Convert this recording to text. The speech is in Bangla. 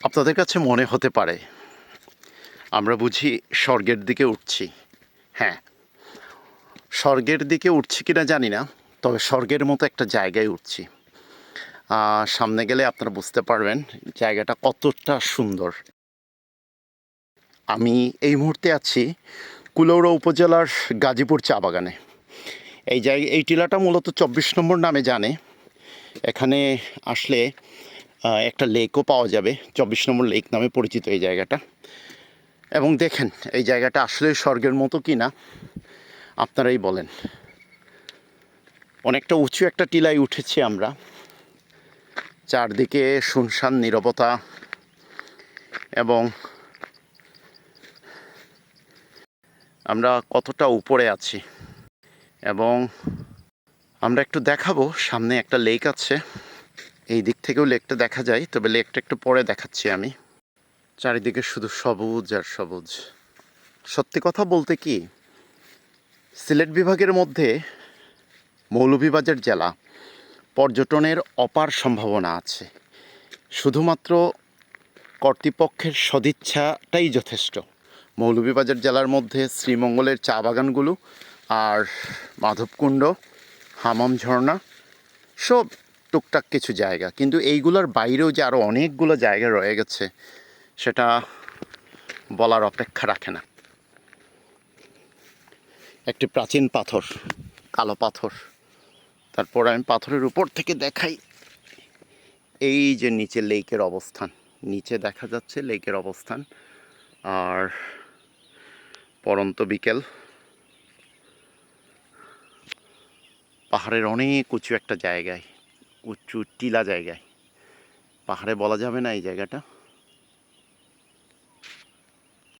আপনাদের কাছে মনে হতে পারে আমরা বুঝি স্বর্গের দিকে উঠছি। হ্যাঁ, স্বর্গের দিকে উঠছি কিনা জানি না, তবে স্বর্গের মতো একটা জায়গায় উঠছি। সামনে গেলে আপনারা বুঝতে পারবেন জায়গাটা কতটা সুন্দর। আমি এই মুহূর্তে আছি কুলাউড়া উপজেলার গাজীপুর চা বাগানে। এই টিলাটা মূলত ২৪ নম্বর নামে জানে। এখানে আসলে একটা লেকও পাওয়া যাবে, ২৪ নম্বর লেক নামে পরিচিত এই জায়গাটা। এবং দেখেন এই জায়গাটা আসলে স্বর্গের মতো কি না আপনারাই বলেন। অনেকটা উঁচু একটা টিলায় উঠেছি আমরা, চারদিকে শুনশান নীরবতা এবং আমরা কতটা উপরে আছি। এবং আমরা একটু দেখাবো, সামনে একটা লেক আছে, এই দিক থেকেও লেকটা দেখা যায়, তবে লেকটা একটু পরে দেখাচ্ছি আমি। চারিদিকে শুধু সবুজ আর সবুজ। সত্যি কথা বলতে কি, সিলেট বিভাগের মধ্যে মৌলভীবাজার জেলা পর্যটনের অপার সম্ভাবনা আছে। শুধুমাত্র কর্তৃপক্ষের সদিচ্ছাটাই যথেষ্ট। মৌলভীবাজার জেলার মধ্যে শ্রীমঙ্গলের চা বাগানগুলো আর মাধবকুণ্ড, হামাম ঝর্ণা সব টুকটাক কিছু জায়গা, কিন্তু এইগুলোর বাইরেও যে আরও অনেকগুলো জায়গা রয়ে গেছে সেটা বলার অপেক্ষা রাখে না। একটি প্রাচীন পাথর, কালো পাথর, তারপর আমি পাথরের উপর থেকে দেখাই এই যে নিচে লেকের অবস্থান, নিচে দেখা যাচ্ছে লেকের অবস্থান। আর পরন্ত বিকেল, পাহাড়ের অনেক উঁচু একটা জায়গায়, উঁচু টিলা জায়গায়, পাহাড়ে বলা যাবে না এই জায়গাটা।